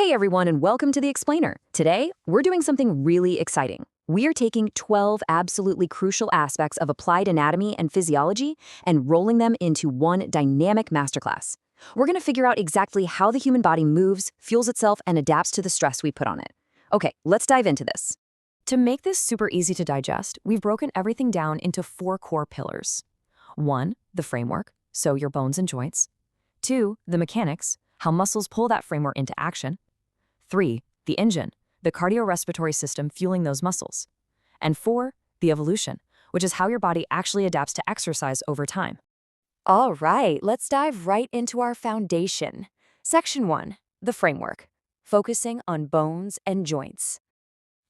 Hey everyone, and welcome to The Explainer. Today, we're doing something really exciting. We are taking 12 absolutely crucial aspects of applied anatomy and physiology and rolling them into one dynamic masterclass. We're going to figure out exactly how the human body moves, fuels itself, and adapts to the stress we put on it. Okay, let's dive into this. To make this super easy to digest, we've broken everything down into 4 core pillars. 1, the framework, so your bones and joints. 2, the mechanics, how muscles pull that framework into action. 3, the engine, the cardiorespiratory system fueling those muscles. And 4, the evolution, which is how your body actually adapts to exercise over time. All right, let's dive right into our foundation. Section 1, the framework, focusing on bones and joints.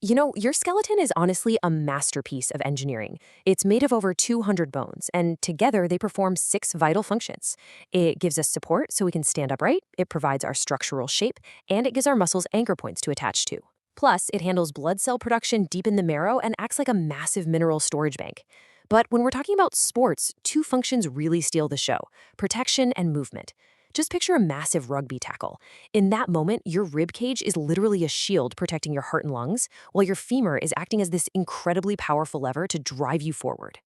You know, your skeleton is honestly a masterpiece of engineering. It's made of over 200 bones, and together they perform 6 vital functions. It gives us support so we can stand upright, it provides our structural shape, and it gives our muscles anchor points to attach to. Plus, it handles blood cell production deep in the marrow and acts like a massive mineral storage bank. But when we're talking about sports, 2 functions really steal the show: protection and movement. Just picture a massive rugby tackle. In that moment, your rib cage is literally a shield protecting your heart and lungs, while your femur is acting as this incredibly powerful lever to drive you forward.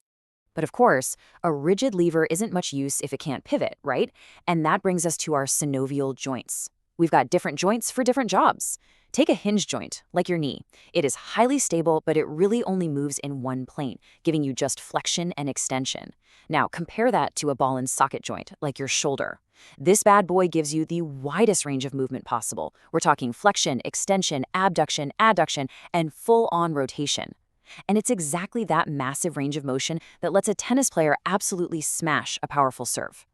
But of course, a rigid lever isn't much use if it can't pivot, right? And that brings us to our synovial joints. We've got different joints for different jobs. Take a hinge joint, like your knee. It is highly stable, but it really only moves in one plane, giving you just flexion and extension. Now, compare that to a ball and socket joint, like your shoulder. This bad boy gives you the widest range of movement possible. We're talking flexion, extension, abduction, adduction, and full-on rotation. And it's exactly that massive range of motion that lets a tennis player absolutely smash a powerful serve.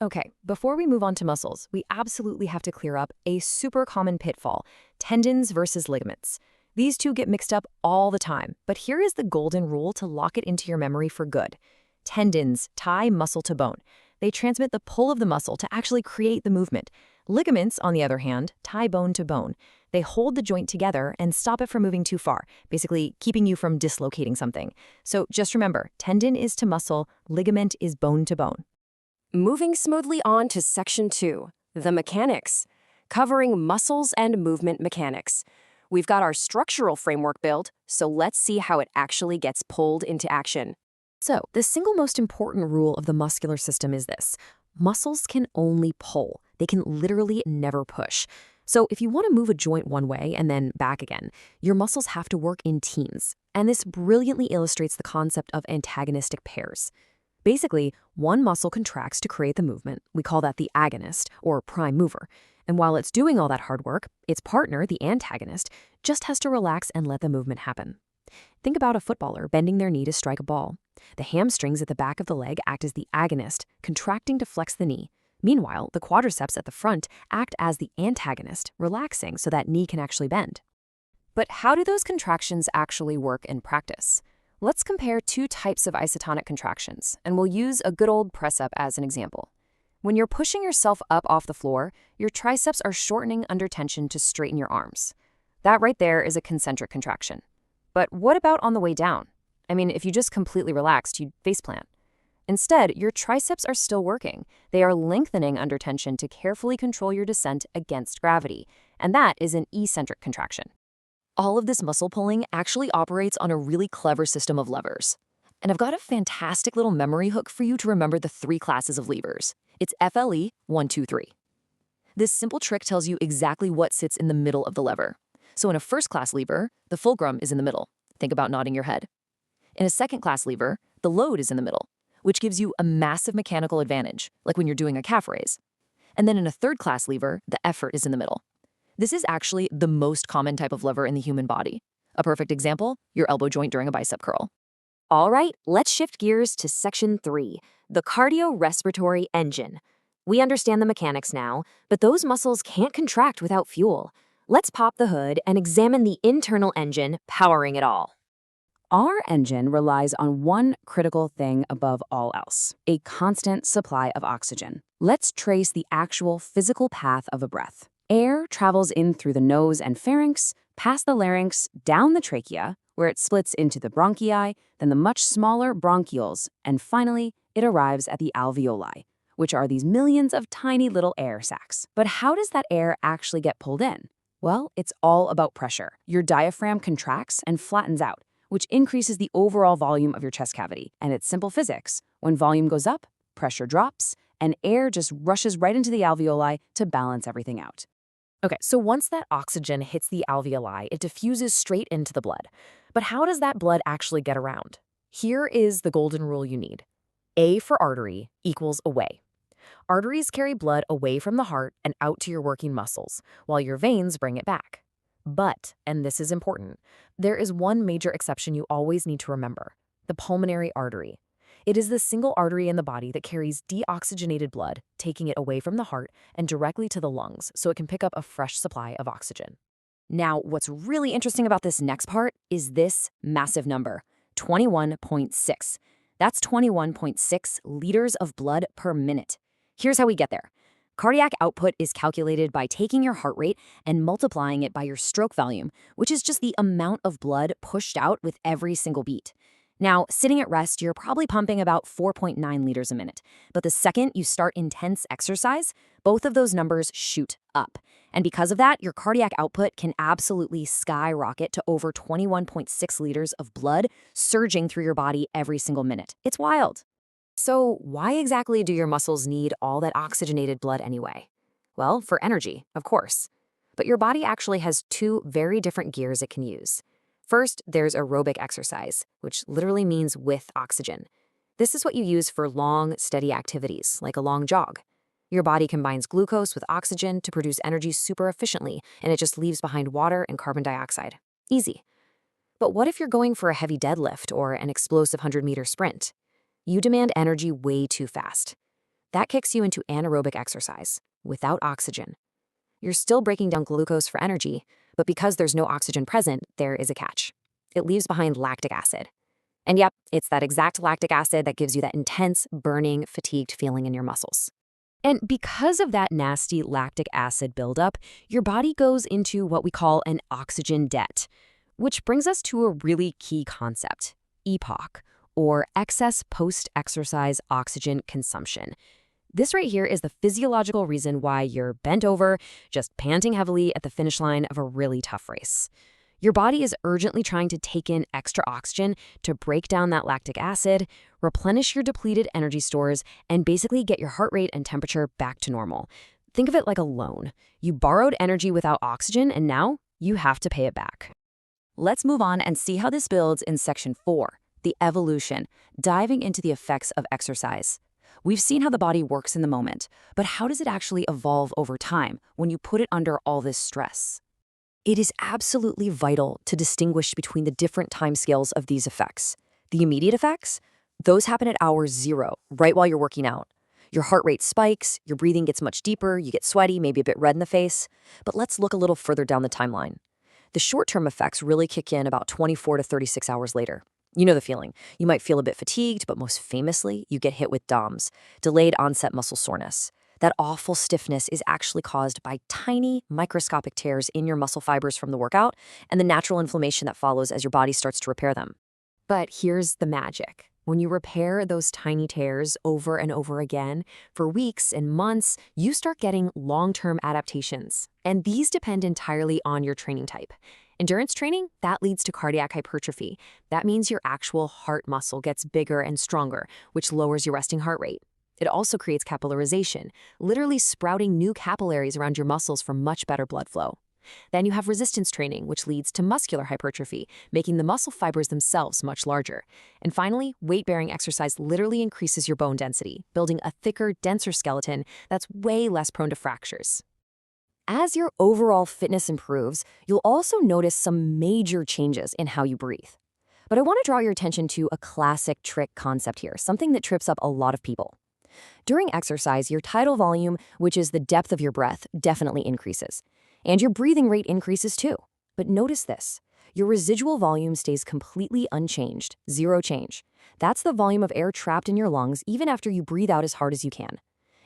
Okay, before we move on to muscles, we absolutely have to clear up a super common pitfall: tendons versus ligaments. These two get mixed up all the time, but here is the golden rule to lock it into your memory for good. Tendons tie muscle to bone. They transmit the pull of the muscle to actually create the movement. Ligaments, on the other hand, tie bone to bone. They hold the joint together and stop it from moving too far, basically keeping you from dislocating something. So just remember, tendon is to muscle, ligament is bone to bone. Moving smoothly on to Section 2, the mechanics, covering muscles and movement mechanics. We've got our structural framework built, so let's see how it actually gets pulled into action. So, the single most important rule of the muscular system is this: muscles can only pull. They can literally never push. So if you want to move a joint one way and then back again, your muscles have to work in teams. And this brilliantly illustrates the concept of antagonistic pairs. Basically, one muscle contracts to create the movement. We call that the agonist, or prime mover. And while it's doing all that hard work, its partner, the antagonist, just has to relax and let the movement happen. Think about a footballer bending their knee to strike a ball. The hamstrings at the back of the leg act as the agonist, contracting to flex the knee. Meanwhile, the quadriceps at the front act as the antagonist, relaxing so that knee can actually bend. But how do those contractions actually work in practice? Let's compare 2 types of isotonic contractions, and we'll use a good old press-up as an example. When you're pushing yourself up off the floor, your triceps are shortening under tension to straighten your arms. That right there is a concentric contraction. But what about on the way down? I mean, if you just completely relaxed, you'd faceplant. Instead, your triceps are still working. They are lengthening under tension to carefully control your descent against gravity, and that is an eccentric contraction. All of this muscle pulling actually operates on a really clever system of levers. And I've got a fantastic little memory hook for you to remember the 3 classes of levers. It's FLE 1, 2, 3. This simple trick tells you exactly what sits in the middle of the lever. So in a first-class lever, the fulcrum is in the middle. Think about nodding your head. In a second-class lever, the load is in the middle, which gives you a massive mechanical advantage, like when you're doing a calf raise. And then in a third-class lever, the effort is in the middle. This is actually the most common type of lever in the human body. A perfect example, your elbow joint during a bicep curl. All right, let's shift gears to Section 3, the cardiorespiratory engine. We understand the mechanics now, but those muscles can't contract without fuel. Let's pop the hood and examine the internal engine powering it all. Our engine relies on one critical thing above all else: a constant supply of oxygen. Let's trace the actual physical path of a breath. Air travels in through the nose and pharynx, past the larynx, down the trachea, where it splits into the bronchi, then the much smaller bronchioles, and finally, it arrives at the alveoli, which are these millions of tiny little air sacs. But how does that air actually get pulled in? Well, it's all about pressure. Your diaphragm contracts and flattens out, which increases the overall volume of your chest cavity. And it's simple physics. When volume goes up, pressure drops, and air just rushes right into the alveoli to balance everything out. Okay, so once that oxygen hits the alveoli, it diffuses straight into the blood. But how does that blood actually get around? Here is the golden rule you need. A for artery equals away. Arteries carry blood away from the heart and out to your working muscles, while your veins bring it back. But, and this is important, there is one major exception you always need to remember: the pulmonary artery. It is the single artery in the body that carries deoxygenated blood, taking it away from the heart and directly to the lungs so it can pick up a fresh supply of oxygen. Now, what's really interesting about this next part is this massive number, 21.6. That's 21.6 liters of blood per minute. Here's how we get there. Cardiac output is calculated by taking your heart rate and multiplying it by your stroke volume, which is just the amount of blood pushed out with every single beat. Now, sitting at rest, you're probably pumping about 4.9 liters a minute. But the second you start intense exercise, both of those numbers shoot up. And because of that, your cardiac output can absolutely skyrocket to over 21.6 liters of blood surging through your body every single minute. It's wild. So why exactly do your muscles need all that oxygenated blood anyway? Well, for energy, of course. But your body actually has two very different gears it can use. First, there's aerobic exercise, which literally means with oxygen. This is what you use for long, steady activities, like a long jog. Your body combines glucose with oxygen to produce energy super efficiently, and it just leaves behind water and carbon dioxide. Easy. But what if you're going for a heavy deadlift or an explosive 100-meter sprint? You demand energy way too fast. That kicks you into anaerobic exercise, without oxygen. You're still breaking down glucose for energy, but because there's no oxygen present, there is a catch. It leaves behind lactic acid. And yep, it's that exact lactic acid that gives you that intense, burning, fatigued feeling in your muscles. And because of that nasty lactic acid buildup, your body goes into what we call an oxygen debt, which brings us to a really key concept, EPOC, or excess post-exercise oxygen consumption. This right here is the physiological reason why you're bent over, just panting heavily at the finish line of a really tough race. Your body is urgently trying to take in extra oxygen to break down that lactic acid, replenish your depleted energy stores, and basically get your heart rate and temperature back to normal. Think of it like a loan. You borrowed energy without oxygen, and now you have to pay it back. Let's move on and see how this builds in Section 4, the evolution, diving into the effects of exercise. We've seen how the body works in the moment, but how does it actually evolve over time when you put it under all this stress? It is absolutely vital to distinguish between the different timescales of these effects. The immediate effects, those happen at hour 0, right while you're working out. Your heart rate spikes, your breathing gets much deeper, you get sweaty, maybe a bit red in the face. But let's look a little further down the timeline. The short-term effects really kick in about 24 to 36 hours later. You know the feeling. You might feel a bit fatigued, but most famously, you get hit with DOMS, delayed onset muscle soreness. That awful stiffness is actually caused by tiny, microscopic tears in your muscle fibers from the workout and the natural inflammation that follows as your body starts to repair them. But here's the magic. When you repair those tiny tears over and over again, for weeks and months, you start getting long-term adaptations. And these depend entirely on your training type. Endurance training, that leads to cardiac hypertrophy. That means your actual heart muscle gets bigger and stronger, which lowers your resting heart rate. It also creates capillarization, literally sprouting new capillaries around your muscles for much better blood flow. Then you have resistance training, which leads to muscular hypertrophy, making the muscle fibers themselves much larger. And finally, weight-bearing exercise literally increases your bone density, building a thicker, denser skeleton that's way less prone to fractures. As your overall fitness improves, you'll also notice some major changes in how you breathe. But I want to draw your attention to a classic trick concept here, something that trips up a lot of people. During exercise, your tidal volume, which is the depth of your breath, definitely increases. And your breathing rate increases too. But notice this. Your residual volume stays completely unchanged, zero change. That's the volume of air trapped in your lungs even after you breathe out as hard as you can.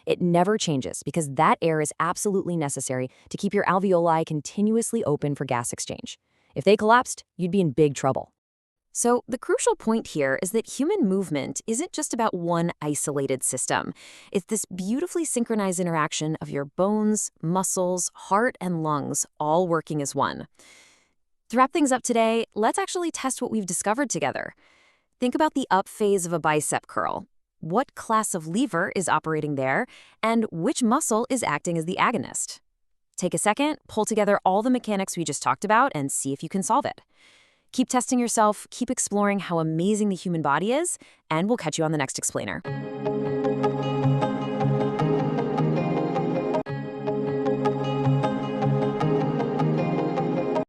It never changes because that air is absolutely necessary to keep your alveoli continuously open for gas exchange. If they collapsed, you'd be in big trouble. So, the crucial point here is that human movement isn't just about one isolated system. It's this beautifully synchronized interaction of your bones, muscles, heart, and lungs all working as one. To wrap things up today, let's actually test what we've discovered together. Think about the up phase of a bicep curl. What class of lever is operating there, and which muscle is acting as the agonist? Take a second, pull together all the mechanics we just talked about, and see if you can solve it. Keep testing yourself, keep exploring how amazing the human body is, and we'll catch you on the next explainer.